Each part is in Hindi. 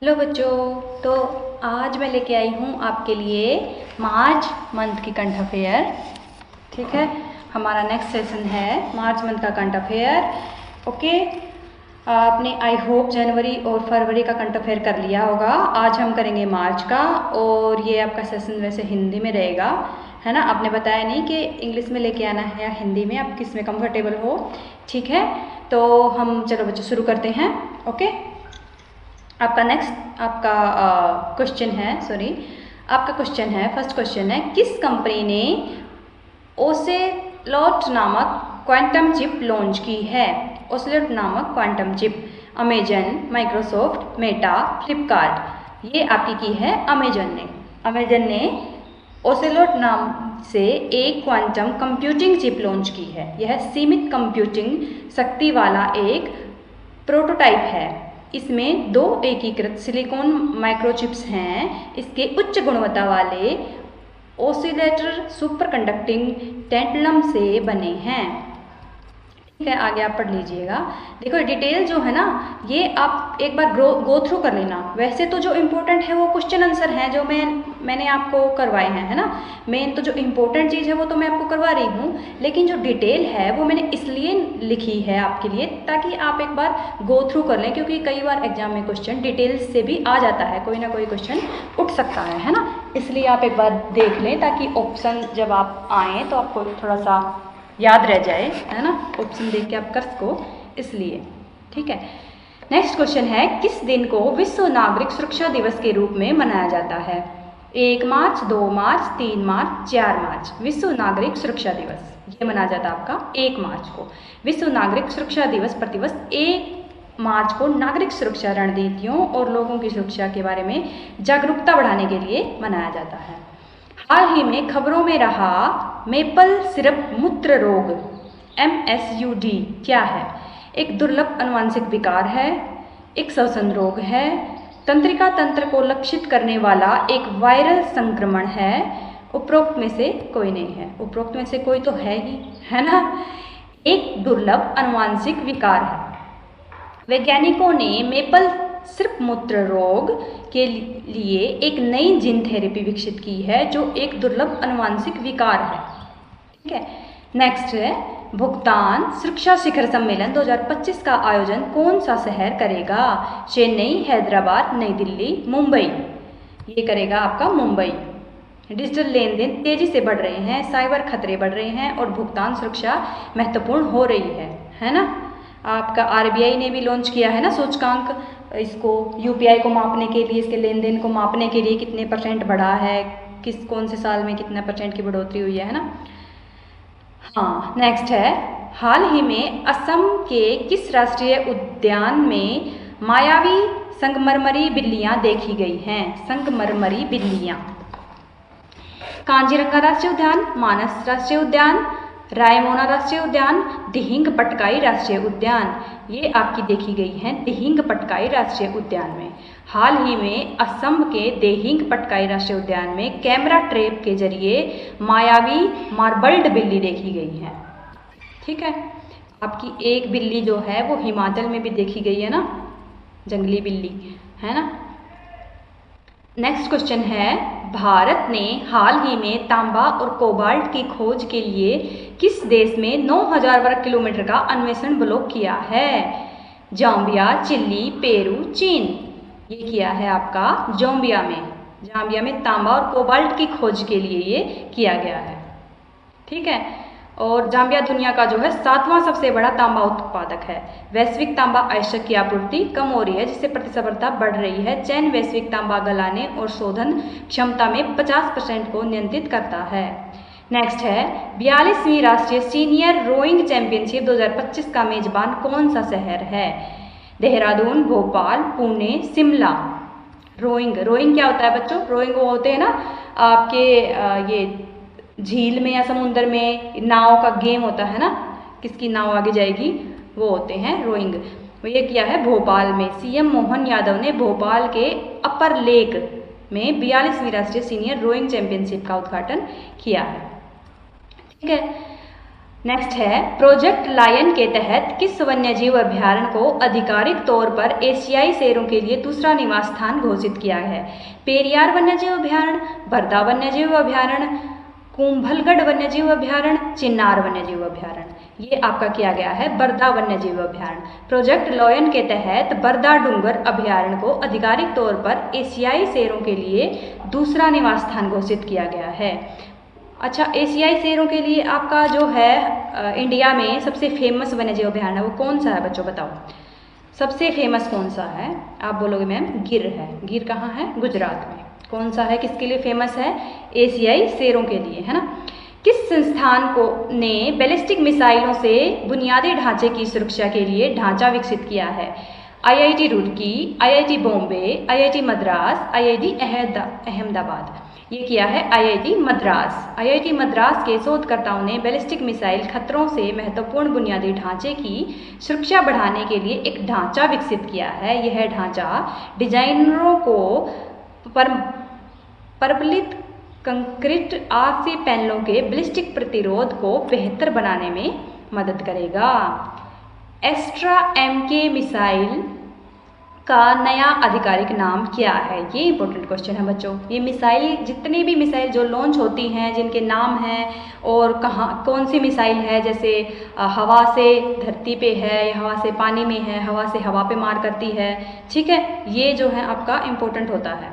हेलो बच्चों। तो आज मैं लेके आई हूँ आपके लिए मार्च मंथ की करंट अफेयर। ठीक है, हमारा नेक्स्ट सेशन है मार्च मंथ का करंट अफेयर। ओके, आपने आई होप जनवरी और फरवरी का करंट अफेयर कर लिया होगा। आज हम करेंगे मार्च का, और ये आपका सेशन वैसे हिंदी में रहेगा, है ना। आपने बताया नहीं कि इंग्लिश में लेके आना है या हिंदी में, आप किस में कंफर्टेबल हो। ठीक है, तो हम चलो बच्चों शुरू करते हैं। ओके, आपका क्वेश्चन है, आपका क्वेश्चन है, फर्स्ट क्वेश्चन है, किस कंपनी ने ओसेलोट नामक क्वांटम चिप लॉन्च की है। ओसेलोट नामक quantum chip, Amazon, Microsoft, Meta, Flipkart. ये आपकी की है अमेजन ने ओसेलोट नाम से एक क्वांटम कंप्यूटिंग चिप लॉन्च की है। यह सीमित कंप्यूटिंग शक्ति वाला एक प्रोटोटाइप है। इसमें 2 एकीकृत सिलिकॉन माइक्रोचिप्स हैं। इसके उच्च गुणवत्ता वाले ओसिलेटर सुपर कंडक्टिंग टैंटलम से बने हैं। ठीक है, आगे आप पढ़ लीजिएगा। देखो डिटेल जो है ना, ये आप एक बार गो थ्रू कर लेना। वैसे तो जो इम्पोर्टेंट है वो क्वेश्चन आंसर हैं जो मैंने आपको करवाए हैं, है ना। मेन तो जो इम्पोर्टेंट चीज़ है वो तो मैं आपको करवा रही हूँ, लेकिन जो डिटेल है वो मैंने इसलिए लिखी है आपके लिए, ताकि आप एक बार गो थ्रू कर लें, क्योंकि कई बार एग्जाम में क्वेश्चन डिटेल से भी आ जाता है, कोई ना कोई क्वेश्चन उठ सकता है ना। इसलिए आप एक बार देख लें, ताकि ऑप्शन जब आप आएँ तो आपको थोड़ा सा याद रह जाए, है ना। ऑप्शन देख के आप कर सको, इसलिए। ठीक है, नेक्स्ट क्वेश्चन है, किस दिन को विश्व नागरिक सुरक्षा दिवस के रूप में मनाया जाता है। 1 मार्च, 2 मार्च, 3 मार्च, 4 मार्च। विश्व नागरिक सुरक्षा दिवस ये मनाया जाता है आपका 1 मार्च को। विश्व नागरिक सुरक्षा दिवस प्रतिवर्ष 1 मार्च को नागरिक सुरक्षा रणनीतियों और लोगों की सुरक्षा के बारे में जागरूकता बढ़ाने के लिए मनाया जाता है। हाल ही में खबरों में रहा मेपल सिरप मूत्र रोग, MSUD क्या है। एक दुर्लभ अनुवांशिक विकार है, एक श्वसन रोग है, तंत्रिका तंत्र को लक्षित करने वाला एक वायरल संक्रमण है, उपरोक्त में से कोई नहीं है। उपरोक्त में से कोई तो है ही, है ना। एक दुर्लभ अनुवांशिक विकार है। वैज्ञानिकों ने मेपल सिरप मूत्र रोग के लिए एक नई जीन थेरेपी विकसित की है, जो एक दुर्लभ अनुवांशिक विकार है। ठीक है, नेक्स्ट है, भुगतान सुरक्षा शिखर सम्मेलन 2025 का आयोजन कौन सा शहर करेगा। चेन्नई, हैदराबाद, नई दिल्ली, मुंबई। ये करेगा आपका मुंबई। डिजिटल लेन देन तेजी से बढ़ रहे हैं, साइबर खतरे बढ़ रहे हैं और भुगतान सुरक्षा महत्वपूर्ण हो रही है ना। आपका RBI ने भी लॉन्च किया है ना सूचकांक, इसको UPI को मापने के लिए, इसके लेन देन को मापने के लिए कितने % बढ़ा है, कौन से साल में कितना % की बढ़ोतरी हुई है ना। हाँ, नेक्स्ट है, हाल ही में असम के किस राष्ट्रीय उद्यान में मायावी संगमरमरी बिल्लियां देखी गई हैं। संगमरमरी बिल्लियां, कांजीरंगा राष्ट्रीय उद्यान, मानस राष्ट्रीय उद्यान, रायमोना राष्ट्रीय उद्यान, दिहिंग पटकाई राष्ट्रीय उद्यान। ये आपकी देखी गई हैं दिहिंग पटकाई राष्ट्रीय उद्यान में। हाल ही में असम के दिहिंग पटकाई राष्ट्रीय उद्यान में कैमरा ट्रैप के जरिए मायावी मार्बल्ड बिल्ली देखी गई है। ठीक है, आपकी एक बिल्ली जो है वो हिमाचल में भी देखी गई है ना, जंगली बिल्ली, है ना। नेक्स्ट क्वेश्चन है, भारत ने हाल ही में तांबा और कोबाल्ट की खोज के लिए किस देश में 9000 वर्ग किलोमीटर का अन्वेषण ब्लॉक किया है। जाम्बिया, चिली, पेरू, चीन। ये किया है आपका जाम्बिया में तांबा और कोबाल्ट की खोज के लिए ये किया गया है। ठीक है, और जाम्बिया दुनिया का जो है 7वां सबसे बड़ा तांबा उत्पादक है। वैश्विक तांबा आवश्यक की आपूर्ति कम हो रही है, जिससे प्रतिस्पर्धा बढ़ रही है। चीन वैश्विक तांबा गलाने और शोधन क्षमता में 50% को नियंत्रित करता है। नेक्स्ट है, 42वीं राष्ट्रीय सीनियर रोइंग चैंपियनशिप 2025 का मेजबान कौन सा शहर है। देहरादून, भोपाल, पुणे, शिमला। रोइंग क्या होता है बच्चों, रोइंग वो होते हैं ना आपके ये झील में या समुद्र में नाव का गेम होता है ना, किसकी नाव आगे जाएगी, वो होते हैं रोइंग। ये किया है भोपाल में। CM मोहन यादव ने भोपाल के अपर लेक में 42वीं राष्ट्रीय सीनियर रोइंग चैंपियनशिप का उद्घाटन किया है। ठीक है, नेक्स्ट है, प्रोजेक्ट लायन के तहत किस वन्यजीव अभयारण्य को आधिकारिक तौर पर एशियाई शेरों के लिए दूसरा निवास स्थान घोषित किया है? पेरियार वन्यजीव अभयारण्य, बरदा वन्यजीव अभयारण्य, कुंभलगढ़ वन्यजीव अभयारण्य, चिन्नार वन्यजीव अभयारण्य। ये आपका किया गया है बरदा वन्यजीव अभयारण्य। प्रोजेक्ट लायन के तहत बरदा डूंगर अभयारण्य को आधिकारिक तौर पर एशियाई शेरों के लिए दूसरा निवास स्थान घोषित किया गया है। अच्छा, एशियाई शेरों के लिए आपका जो है इंडिया में सबसे फेमस वन्यजीव अभयारण्य वो कौन सा है बच्चों, बताओ सबसे फेमस कौन सा है? आप बोलोगे मैम गिर है। गिर कहाँ है? गुजरात में। कौन सा है, किसके लिए फेमस है? एशियाई शेरों के लिए, है ना। किस संस्थान को ने बैलिस्टिक मिसाइलों से बुनियादी ढांचे की सुरक्षा के लिए ढांचा विकसित किया है? IIT Roorkee, IIT Bombay, IIT Madras, IIT Ahmedabad. ये किया है IIT मद्रास। IIT मद्रास के शोधकर्ताओं ने बैलिस्टिक मिसाइल खतरों से महत्वपूर्ण बुनियादी ढांचे की सुरक्षा बढ़ाने के लिए एक ढांचा विकसित किया है। यह ढांचा डिजाइनरों को प्रबलित कंक्रीट RC पैनलों के बैलिस्टिक प्रतिरोध को बेहतर बनाने में मदद करेगा। एस्ट्रा MK मिसाइल का नया आधिकारिक नाम क्या है? ये इंपॉर्टेंट क्वेश्चन है बच्चों। ये मिसाइल, जितनी भी मिसाइल जो लॉन्च होती हैं जिनके नाम हैं और कहाँ कौन सी मिसाइल है, जैसे हवा से धरती पे है, हवा से पानी में है, हवा से हवा पे मार करती है, ठीक है, ये जो है आपका इम्पोर्टेंट होता है।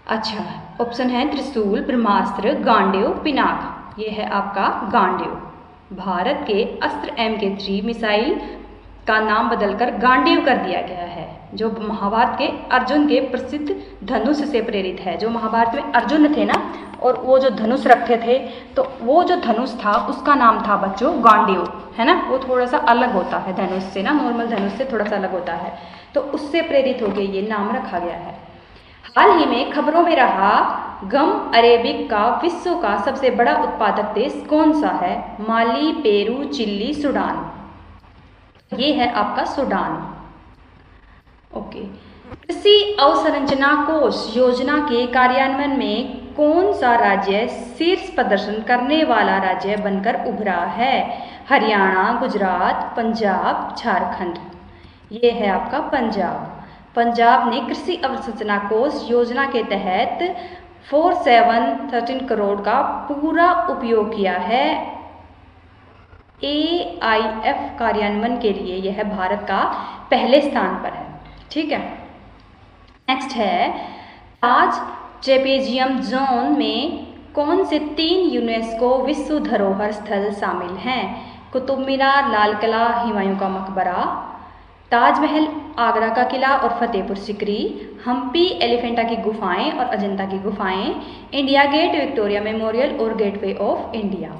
अच्छा, ऑप्शन है त्रिशूल, ब्रह्मास्त्र, गांडीव, पिनाक। ये है आपका गांडीव। भारत के अस्त्र MK3 मिसाइल का नाम बदलकर गांडीव कर दिया गया है, जो महाभारत के अर्जुन के प्रसिद्ध धनुष से प्रेरित है। जो महाभारत में अर्जुन थे ना, और वो जो धनुष रखते थे, तो वो जो धनुष था उसका नाम था बच्चों गांडीव, है ना। वो थोड़ा सा अलग होता है धनुष से ना, नॉर्मल धनुष से थोड़ा सा अलग होता है, तो उससे प्रेरित होकर ये नाम रखा गया है। हाल ही में खबरों में रहा गम अरेबिक का विश्व का सबसे बड़ा उत्पादक देश कौन सा है? माली, पेरू, चिली, सूडान। ये है आपका सूडान। ओके। कृषि अवसंरचना कोष योजना के कार्यान्वयन में कौन सा राज्य शीर्ष प्रदर्शन करने वाला राज्य बनकर उभरा है? हरियाणा, गुजरात, पंजाब, झारखंड। ये है आपका पंजाब। पंजाब ने कृषि अवसंरचना कोष योजना के तहत 4713 करोड़ का पूरा उपयोग किया है। AIF कार्यान्वयन के लिए यह भारत का पहले स्थान पर है, ठीक है। नेक्स्ट है, ताज ट्रेपेजियम जोन में कौन से 3 यूनेस्को विश्व धरोहर स्थल शामिल हैं? कुतुब मीनार, लाल किला, हुमायूं का मकबरा, ताजमहल, आगरा का किला और फतेहपुर सिकरी, हम्पी एलिफेंटा की गुफाएं और अजंता की गुफाएं, इंडिया गेट, विक्टोरिया मेमोरियल और गेटवे ऑफ इंडिया।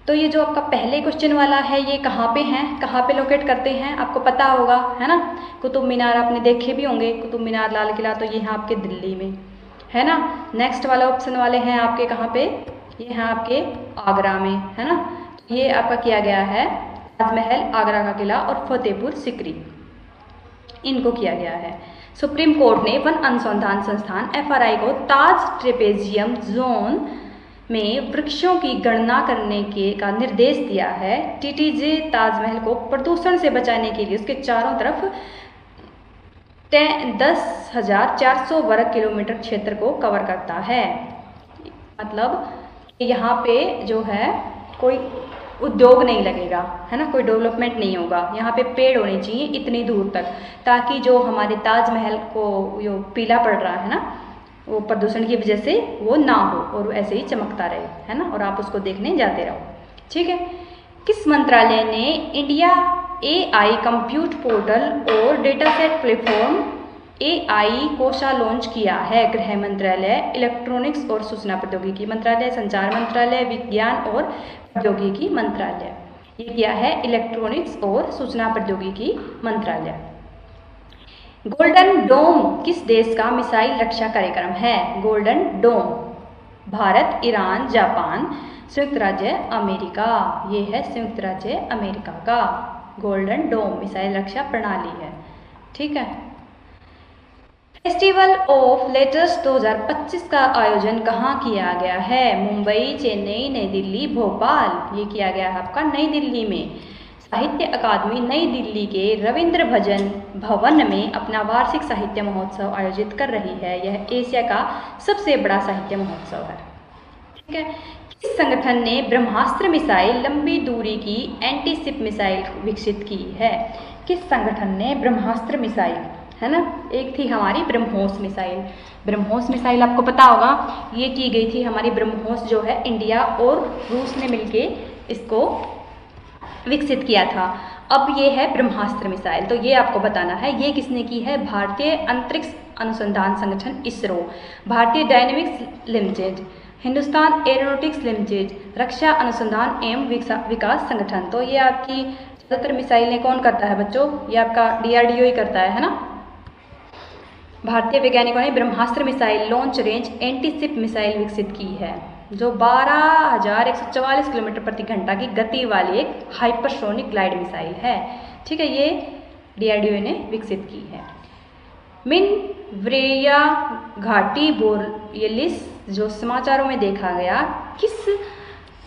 तो ये जो आपका पहले क्वेश्चन वाला है, ये कहाँ पे हैं, कहाँ पे लोकेट करते हैं, आपको पता होगा, है ना। कुतुब मीनार आपने देखे भी होंगे, कुतुब मीनार, लाल किला, तो ये हैं आपके दिल्ली में, है ना। नेक्स्ट वाला ऑप्शन वाले हैं आपके कहाँ पे? ये हैं आपके आगरा में, है ना। ये आपका किया गया है ताजमहल, आगरा का किला और फतेहपुर सिकरी, इनको किया गया है। सुप्रीम कोर्ट ने वन अनुसंधान संस्थान FRI को ताज ट्रेपेजियम जोन में वृक्षों की गणना करने का निर्देश दिया है। TTJ ताजमहल को प्रदूषण से बचाने के लिए उसके चारों तरफ 10,400 वर्ग किलोमीटर क्षेत्र को कवर करता है। मतलब यहाँ पे जो है कोई उद्योग नहीं लगेगा, है ना, कोई डेवलपमेंट नहीं होगा, यहाँ पे पेड़ होने चाहिए इतनी दूर तक, ताकि जो हमारे ताजमहल को जो पीला पड़ रहा है ना, वो प्रदूषण की वजह से वो ना हो और ऐसे ही चमकता रहे, है ना, और आप उसको देखने जाते रहो, ठीक है। किस मंत्रालय ने इंडिया AI कंप्यूट पोर्टल और data set platform AI Kosha launch किया है? गृह मंत्रालय, इलेक्ट्रॉनिक्स और सूचना प्रौद्योगिकी मंत्रालय, संचार मंत्रालय, विज्ञान और प्रौद्योगिकी मंत्रालय। ये किया है इलेक्ट्रॉनिक्स और सूचना प्रौद्योगिकी मंत्रालय। गोल्डन डोम किस देश का मिसाइल रक्षा कार्यक्रम है? गोल्डन डोम भारत, ईरान, जापान, संयुक्त राज्य अमेरिका। ये है संयुक्त राज्य अमेरिका का गोल्डन डोम मिसाइल रक्षा प्रणाली है, ठीक है। फेस्टिवल ऑफ लेटर्स 2025 का आयोजन कहाँ किया गया है? मुंबई, चेन्नई, नई दिल्ली, भोपाल। ये किया गया है आपका नई दिल्ली में। साहित्य अकादमी नई दिल्ली के रविंद्र भवन में अपना वार्षिक साहित्य महोत्सव आयोजित कर रही है। यह एशिया का सबसे बड़ा साहित्य महोत्सव है। ठीक है। किस संगठन ने ब्रह्मास्त्र मिसाइल लंबी दूरी की एंटी शिप मिसाइल विकसित की है? किस संगठन ने ब्रह्मास्त्र मिसाइल, है ना, एक थी हमारी ब्रह्मोस मिसाइल। ब्रह्मोस मिसाइल आपको पता होगा, ये की गई थी हमारी ब्रह्मोस जो है इंडिया और रूस ने मिलके इसको विकसित किया था। अब ये है ब्रह्मास्त्र मिसाइल, तो ये आपको बताना है ये किसने की है? भारतीय अंतरिक्ष अनुसंधान संगठन इसरो, भारतीय dynamics limited, Hindustan aeronautics limited, रक्षा अनुसंधान एवं विकास संगठन। तो ये आपकी ज़्यादातर मिसाइलें कौन करता है बच्चों? ये आपका DRDO ही करता है ना। भारतीय वैज्ञानिकों ने Brahmastra missile launch range anti ship missile विकसित की है, जो 12,144 किलोमीटर प्रति घंटा की गति वाली एक हाइपरसोनिक ग्लाइड मिसाइल है। ठीक है, ये DRDO ने विकसित की है। मिन व्रेया घाटी बोरियलिस जो समाचारों में देखा गया किस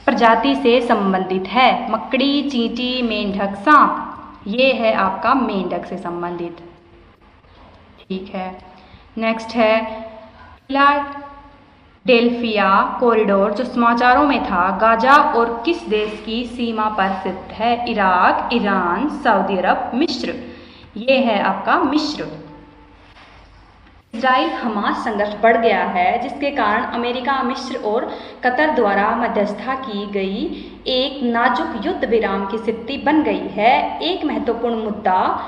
प्रजाति से संबंधित है? मकड़ी, चींटी, मेंढक, सांप। ये है आपका मेंढक से संबंधित। ठीक है, नेक्स्ट है फिलाडेल्फिया कॉरिडोर जो समाचारों में था गाजा और किस देश की सीमा पर स्थित है? इराक, ईरान, सऊदी अरब, मिस्र। ये है आपका मिस्र। इजराइल हमास संघर्ष बढ़ गया है जिसके कारण अमेरिका, मिस्र और कतर द्वारा मध्यस्थता की गई एक नाजुक युद्ध विराम की स्थिति बन गई है। एक महत्वपूर्ण मुद्दा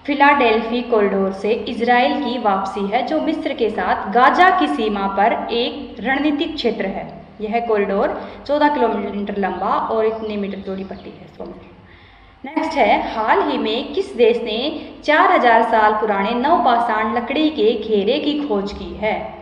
फिलाडेल्फी कॉरिडोर से इजराइल की वापसी है जो मिस्र के साथ गाजा की सीमा पर एक रणनीतिक क्षेत्र है। यह कॉरिडोर 14 किलोमीटर लंबा और इतने मीटर चौड़ी पट्टी है 100 मीटर। नेक्स्ट है हाल ही में किस देश ने 4000 साल पुराने नवपाषाण लकड़ी के घेरे की खोज की है?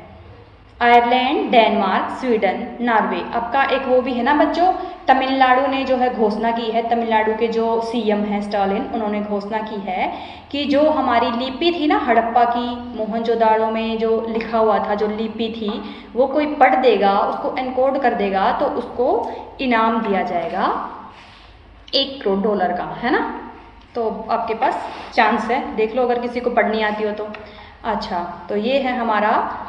Ireland, Denmark, Sweden, Norway. आपका एक वो भी है ना बच्चों, तमिलनाडु ने जो है घोषणा की है, तमिलनाडु के जो CM हैं स्टालिन, उन्होंने घोषणा की है कि जो हमारी लिपि थी ना हड़प्पा की, मोहनजोदाड़ो में जो लिखा हुआ था, जो लिपि थी, वो कोई पढ़ देगा, उसको एनकोड कर देगा तो उसको इनाम दिया जाएगा $1 करोड़ का, है ना। तो आपके पास चांस है, देख लो अगर किसी को पढ़नी आती हो तो। अच्छा, तो ये है हमारा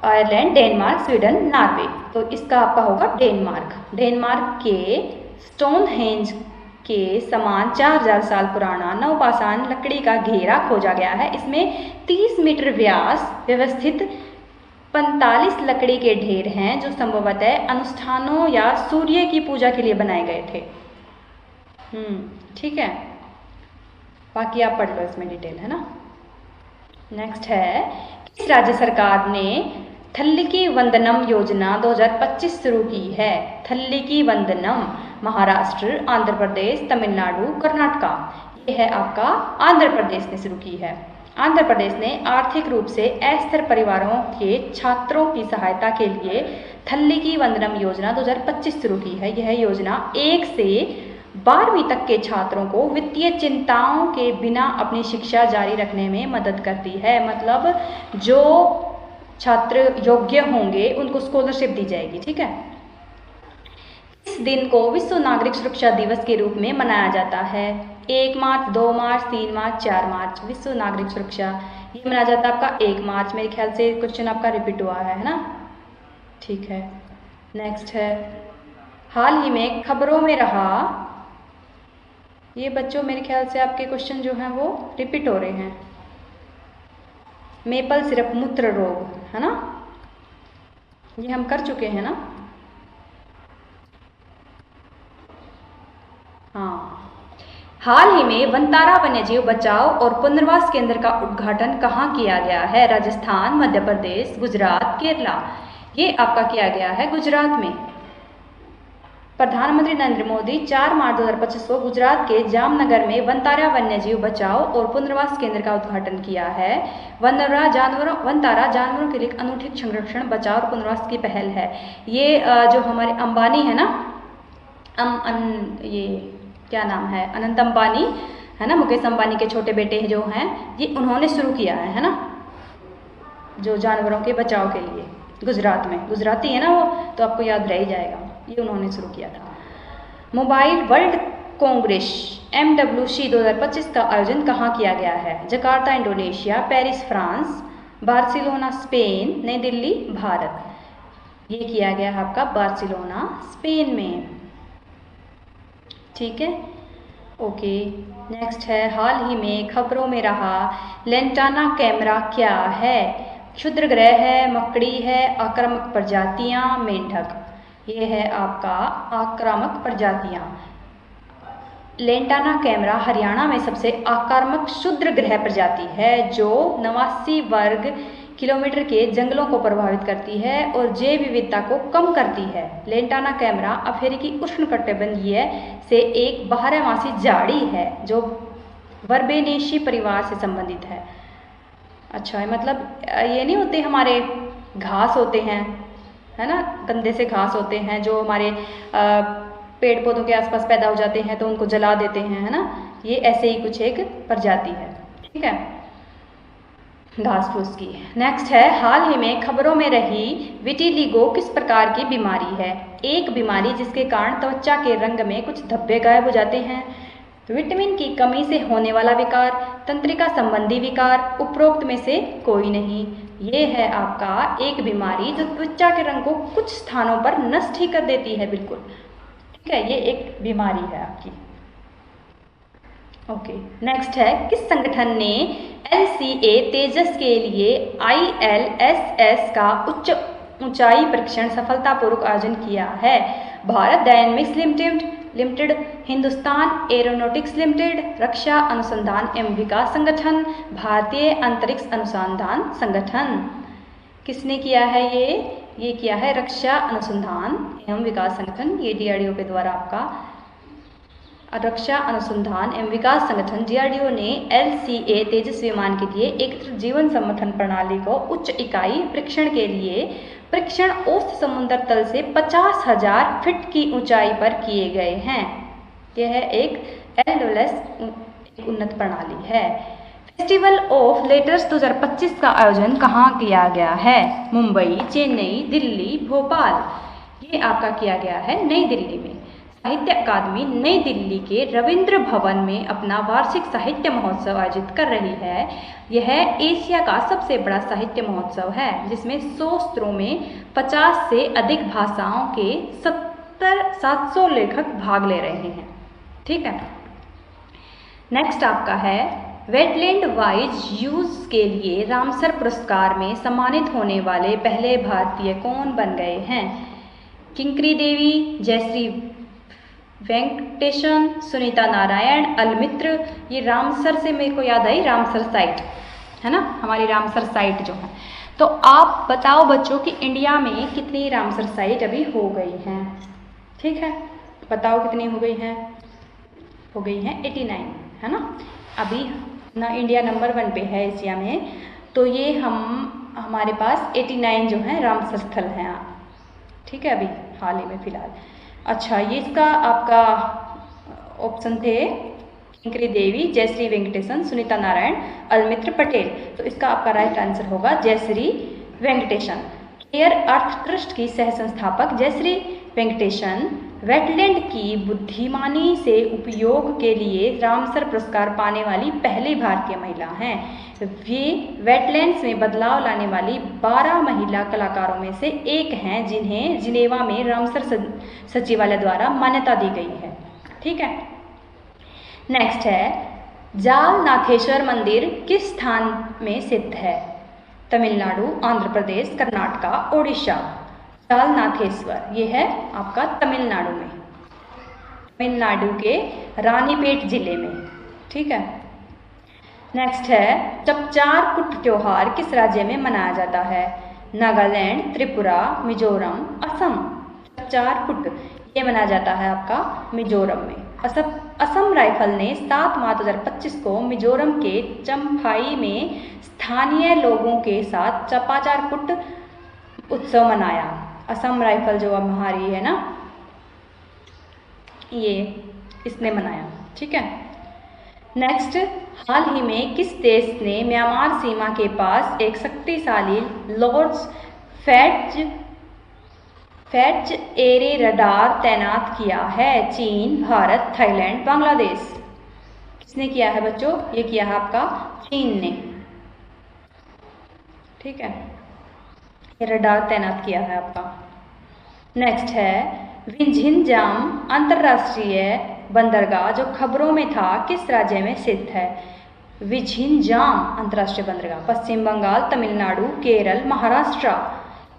आयरलैंड, डेनमार्क, स्वीडन, नॉर्वे। तो इसका आपका होगा डेनमार्क। डेनमार्क के स्टोनहेंज के समान 4000 साल पुराना नवपाषाण लकड़ी का घेरा खोजा गया है। इसमें 30 मीटर व्यास व्यवस्थित 45 लकड़ी के ढेर हैं जो संभवतः अनुष्ठानों या सूर्य की पूजा के लिए बनाए गए थे। ठीक है, बाकी आप पढ़ लो इसमें डिटेल, है ना। नेक्स्ट है किस राज्य सरकार ने थल्लिकी वंदनम योजना 2025 शुरू की है? थल्लिकी वंदनम महाराष्ट्र, आंध्र प्रदेश, तमिलनाडु, कर्नाटका। ये है आपका आंध्र प्रदेश ने शुरू की है। आंध्र प्रदेश ने आर्थिक रूप से अस्थिर परिवारों के छात्रों की सहायता के लिए थल्लिकी वंदनम योजना 2025 शुरू की है। यह योजना 1 से 12वीं तक के छात्रों को वित्तीय चिंताओं के बिना अपनी शिक्षा जारी रखने में मदद करती है। मतलब जो छात्र योग्य होंगे उनको स्कॉलरशिप दी जाएगी। ठीक है, इस दिन को विश्व नागरिक सुरक्षा दिवस के रूप में मनाया जाता है। 1 मार्च, 2 मार्च, 3 मार्च, 4 मार्च। विश्व नागरिक सुरक्षा ये मनाया जाता है आपका 1 मार्च। मेरे ख्याल से क्वेश्चन आपका रिपीट हुआ है ना। ठीक है, नेक्स्ट है हाल ही में खबरों में रहा, ये बच्चों मेरे ख्याल से आपके क्वेश्चन जो हैं वो रिपीट हो रहे हैं। मेपल सिरप मूत्र रोग, है ना, ये हम कर चुके हैं ना। हाँ, हाल ही में वनतारा वन्यजीव बचाव और पुनर्वास केंद्र का उद्घाटन कहाँ किया गया है? राजस्थान, मध्य प्रदेश, गुजरात, केरला। ये आपका किया गया है गुजरात में। प्रधानमंत्री नरेंद्र मोदी 4 मार्च 2025 को गुजरात के जामनगर में वनतारा वन्यजीव बचाओ और पुनर्वास केंद्र का उद्घाटन किया है। वनतारा जानवरों के लिए अनूठी संरक्षण, बचाव और पुनर्वास की पहल है। ये जो हमारे अंबानी है ना, ये क्या नाम है, अनंत अंबानी है ना, मुकेश अंबानी के छोटे बेटे जो हैं, ये उन्होंने शुरू किया है ना। जो जानवरों के बचाव के लिए गुजरात में, गुजराती है ना वो, तो आपको याद रह ही जाएगा, ये उन्होंने शुरू किया था। मोबाइल वर्ल्ड कांग्रेस MWC 2025 का आयोजन कहाँ किया गया है? Jakarta Indonesia, Paris France, Barcelona Spain, नई दिल्ली भारत। ये किया गया है आपका बार्सिलोना स्पेन में। ठीक है, ओके। नेक्स्ट है, हाल ही में खबरों में रहा लेंटाना कैमरा क्या है? क्षुद्र ग्रह है, मकड़ी है, आक्रामक प्रजातियां, मेंढक। ये है आपका आक्रामक प्रजातियां। लेंटाना कैमरा हरियाणा में सबसे आक्रामक क्षुद्र ग्रह प्रजाति है जो 89 वर्ग किलोमीटर के जंगलों को प्रभावित करती है और जैव विविधता को कम करती है। लेंटाना कैमरा अफ्रीकी उष्णकटिबंधीय से एक बारहमासी झाड़ी है जो वर्बेनेसी परिवार से संबंधित है। अच्छा, मतलब ये नहीं होते हमारे घास होते हैं, है ना, गंदे से घास होते हैं जो हमारे पेड़ पौधों के आसपास पैदा हो जाते हैं तो उनको जला देते हैं, है ना, ये ऐसे ही कुछ एक प्रजाति है। ठीक है, घास फूस की। नेक्स्ट है, हाल ही में खबरों में रही विटिलिगो किस प्रकार की बीमारी है? एक बीमारी जिसके कारण त्वचा के रंग में कुछ धब्बे गायब हो जाते हैं, विटामिन की कमी से होने वाला विकार, तंत्रिका संबंधी विकार, उपरोक्त में से कोई नहीं। ये है आपका एक बीमारी जो त्वचा के रंग को कुछ स्थानों पर नष्ट ही कर देती है, बिल्कुल। ठीक है, ये एक बीमारी है आपकी। ओके, नेक्स्ट है, किस संगठन ने LCA तेजस के लिए ILSS का उच्च ऊंचाई परीक्षण सफलतापूर्वक आयोजन किया है? Bharat dynamics limited, Hindustan aeronautics limited, रक्षा अनुसंधान एवं विकास संगठन, भारतीय अंतरिक्ष अनुसंधान संगठन। किसने किया है ये किया है रक्षा अनुसंधान एवं विकास संगठन। ये DRDO के द्वारा आपका रक्षा अनुसंधान एवं विकास संगठन DRDO ने LCA तेजस विमान के लिए एक जीवन संगठन प्रणाली को उच्च इकाई परीक्षण के लिए परीक्षण औसत समुद्र तल से 50,000 फीट की ऊंचाई पर किए गए हैं। यह एक LLS उन्नत प्रणाली है। फेस्टिवल ऑफ लेटर्स 2025 का आयोजन कहाँ किया गया है? मुंबई, चेन्नई, दिल्ली, भोपाल। ये आपका किया गया है नई दिल्ली में। साहित्य अकादमी नई दिल्ली के रविंद्र भवन में अपना वार्षिक साहित्य महोत्सव आयोजित कर रही है। यह एशिया का सबसे बड़ा साहित्य महोत्सव है जिसमें 100 सत्रों में 50 से अधिक भाषाओं के 700 लेखक भाग ले रहे हैं। ठीक है, नेक्स्ट आपका है, वेटलैंड वाइज यूज के लिए रामसर पुरस्कार में सम्मानित होने वाले पहले भारतीय कौन बन गए हैं? किंकरी देवी, जयश्री वेंकटेशन, सुनीता नारायण, अलमित्र। ये रामसर से मेरे को याद आई रामसर साइट, है ना, हमारी रामसर साइट जो है। तो आप बताओ बच्चों कि इंडिया में कितनी रामसर साइट अभी हो गई हैं? ठीक है, बताओ कितनी हो गई हैं? हो गई हैं 89, है ना। अभी ना इंडिया नंबर 1 पे है एशिया में, तो ये हमारे पास 89 जो है रामसर स्थल हैं। ठीक है, अभी हाल ही में फिलहाल। अच्छा, ये इसका आपका ऑप्शन थे किंकरी देवी, जयश्री वेंकटेशन, सुनीता नारायण, अलमित्र पटेल। तो इसका आपका राइट आंसर होगा जयश्री वेंकटेशन। केयर अर्थ ट्रस्ट की सह संस्थापक जयश्री वेंकटेशन वेटलैंड की बुद्धिमानी से उपयोग के लिए रामसर पुरस्कार पाने वाली पहली भारतीय महिला हैं। वे वेटलैंड्स में बदलाव लाने वाली 12 महिला कलाकारों में से एक हैं जिन्हें जिनेवा में रामसर सचिवालय द्वारा मान्यता दी गई है। ठीक है, नेक्स्ट है, जालनाथेश्वर मंदिर किस स्थान में स्थित है? तमिलनाडु, आंध्र प्रदेश, कर्नाटका, ओडिशा। जालनाथेश्वर ये है आपका तमिलनाडु में, तमिलनाडु के रानीपेट जिले में। ठीक है, नेक्स्ट है, चपचार कुट त्योहार किस राज्य में मनाया जाता है? नागालैंड, त्रिपुरा, मिजोरम, असम। चपचार कुट ये मनाया जाता है आपका मिजोरम में। असम राइफल ने 7 मार्च 2025 को मिजोरम के चम्फाई में स्थानीय लोगों के साथ चपाचार कुट उत्सव मनाया। असम राइफल जो हमारी है ना, ये इसने मनाया। ठीक है, नेक्स्ट, हाल ही में किस देश ने म्यांमार सीमा के पास एक शक्तिशाली लॉर्ड्स फैट्ज एरे रडार तैनात किया है? चीन, भारत, थाईलैंड, बांग्लादेश। किसने किया है बच्चों? ये किया है आपका चीन ने। ठीक है, ये रडार तैनात किया है आपका। नेक्स्ट है, विंझिनजाम अंतर्राष्ट्रीय बंदरगाह जो खबरों में था किस राज्य में स्थित है? विंझिनजाम अंतर्राष्ट्रीय बंदरगाह पश्चिम बंगाल, तमिलनाडु, केरल, महाराष्ट्र।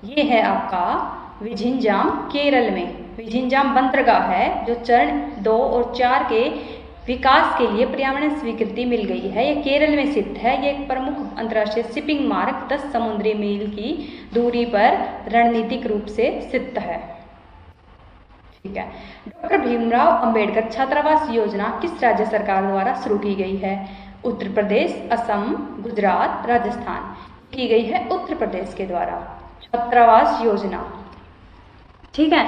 ये है आपका विंझिनजाम केरल में। विंझिनजाम बंदरगाह है जो चरण 2 और 4 के विकास के लिए पर्यावरण स्वीकृति मिल गई है। ये केरल में स्थित है। ये एक प्रमुख अंतर्राष्ट्रीय शिपिंग मार्ग 10 समुद्री मील की दूरी पर रणनीतिक रूप से स्थित है। ठीक है, डॉक्टर भीमराव अंबेडकर छात्रावास योजना किस राज्य सरकार द्वारा शुरू की गई है? उत्तर प्रदेश, असम, गुजरात, राजस्थान। की गई है उत्तर प्रदेश के द्वारा छात्रावास योजना। ठीक है,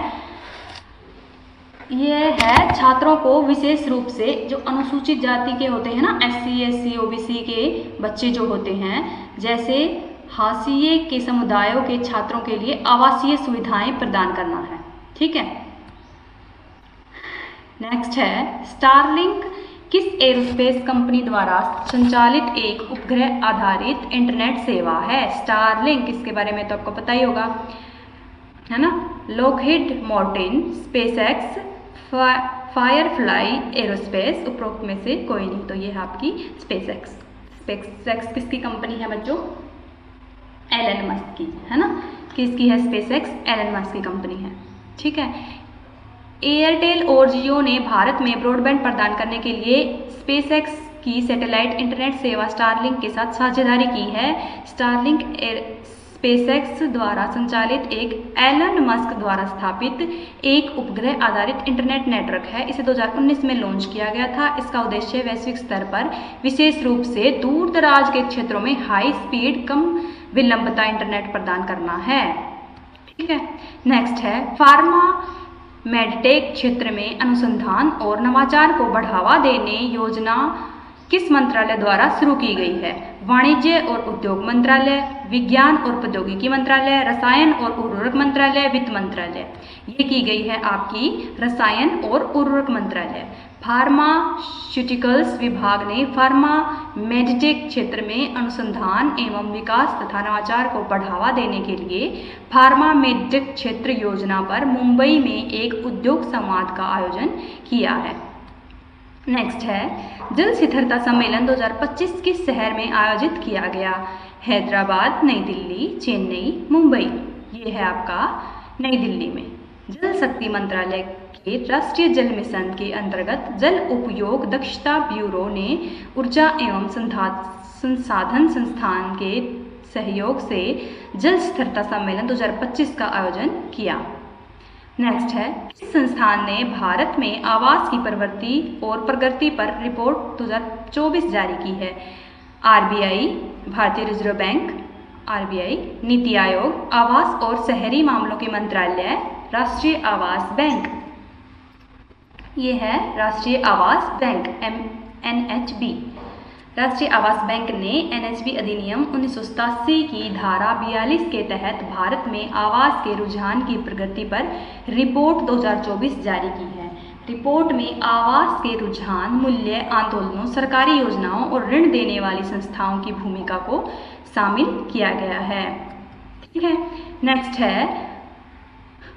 ये है छात्रों को विशेष रूप से जो अनुसूचित जाति के होते हैं ना, SC, SC, OBC के बच्चे जो होते हैं, जैसे हाशिए के समुदायों के छात्रों के लिए आवासीय सुविधाएं प्रदान करना है। ठीक है, नेक्स्ट है, स्टारलिंक किस एरोस्पेस कंपनी द्वारा संचालित एक उपग्रह आधारित इंटरनेट सेवा है? स्टारलिंक, इसके बारे में तो आपको पता ही होगा, है ना। Lockheed Martin, SpaceX, Firefly aerospace, उपरोक्त में से कोई नहीं। तो ये है आपकी स्पेसएक्स। स्पेसएक्स किसकी कंपनी है बच्चों? एलन मस्क की, है ना। किसकी है स्पेसएक्स? एलन मस्क की कंपनी है। ठीक है, एयरटेल और जियो ने भारत में ब्रॉडबैंड प्रदान करने के लिए स्पेसएक्स की सैटेलाइट इंटरनेट सेवा स्टारलिंक के साथ साझेदारी की है। स्टारलिंक स्पेसएक्स द्वारा संचालित एक एलन मस्क द्वारा स्थापित एक उपग्रह आधारित इंटरनेट नेटवर्क है। इसे 2019 में लॉन्च किया गया था। इसका उद्देश्य वैश्विक स्तर पर विशेष रूप से दूर दराज के क्षेत्रों में हाई स्पीड कम विलंबता इंटरनेट प्रदान करना है। ठीक है, नेक्स्ट है, फार्मा मेडटेक क्षेत्र में अनुसंधान और नवाचार को बढ़ावा देने योजना किस मंत्रालय द्वारा शुरू की गई है? वाणिज्य और उद्योग मंत्रालय, विज्ञान और प्रौद्योगिकी मंत्रालय, रसायन और उर्वरक मंत्रालय, वित्त मंत्रालय। ये की गई है आपकी रसायन और उर्वरक मंत्रालय। फार्मास्यूटिकल्स विभाग ने फार्मा मेडटेक क्षेत्र में अनुसंधान एवं विकास तथा नवाचार को बढ़ावा देने के लिए फार्मा मेडटेक क्षेत्र योजना पर मुंबई में एक उद्योग संवाद का आयोजन किया है। नेक्स्ट है, जल शिखरता सम्मेलन 2025 किस शहर में आयोजित किया गया? हैदराबाद, नई दिल्ली, चेन्नई, मुंबई। ये है आपका नई दिल्ली में। जल शक्ति मंत्रालय के राष्ट्रीय जल मिशन के अंतर्गत जल उपयोग दक्षता ब्यूरो ने ऊर्जा एवं संसाधन संस्थान के सहयोग से जल स्थिरता सम्मेलन 2025 का आयोजन किया। नेक्स्ट है, किस संस्थान ने भारत में आवास की प्रवृत्ति और प्रगति पर रिपोर्ट 2024 जारी की है? RBI, भारतीय reserve bank, RBI, NITI Aayog, आवास और शहरी मामलों के मंत्रालय, राष्ट्रीय आवास बैंक। ये है राष्ट्रीय आवास बैंक, NHB। राष्ट्रीय आवास बैंक ने NHB अधिनियम 1987 की धारा 42 के तहत भारत में आवास के रुझान की प्रगति पर रिपोर्ट 2024 जारी की है। रिपोर्ट में आवास के रुझान, मूल्य आंदोलनों, सरकारी योजनाओं और ऋण देने वाली संस्थाओं की भूमिका को शामिल किया गया है। ठीक है, नेक्स्ट है,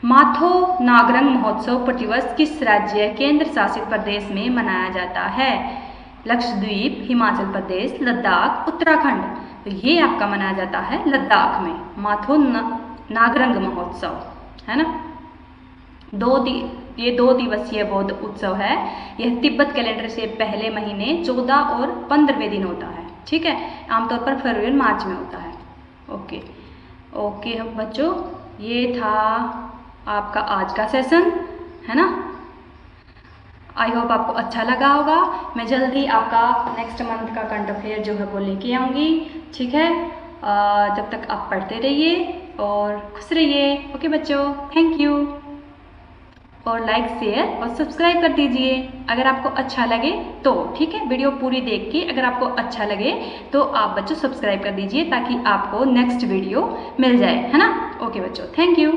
माथो नागरंग महोत्सव प्रतिवर्ष किस राज्य केंद्र शासित प्रदेश में मनाया जाता है? लक्षद्वीप, हिमाचल प्रदेश, लद्दाख, उत्तराखंड। तो ये आपका मनाया जाता है लद्दाख में माथो नागरंग महोत्सव, है ना। ये 2 दिवसीय बौद्ध उत्सव है। यह तिब्बत कैलेंडर से पहले महीने 14 और 15वें दिन होता है। ठीक है, आमतौर पर फरवरी और मार्च में होता है। ओके बच्चों, ये था आपका आज का सेशन, है ना। आई होप आपको अच्छा लगा होगा। मैं जल्दी आपका नेक्स्ट मंथ का करंट अफेयर जो है वो लेके आऊँगी। ठीक है, जब तक आप पढ़ते रहिए और खुश रहिए। ओके बच्चों, थैंक यू। और लाइक शेयर और सब्सक्राइब कर दीजिए अगर आपको अच्छा लगे तो, ठीक है। वीडियो पूरी देख के अगर आपको अच्छा लगे तो आप बच्चों सब्सक्राइब कर दीजिए ताकि आपको नेक्स्ट वीडियो मिल जाए, है ना। ओके बच्चों, थैंक यू।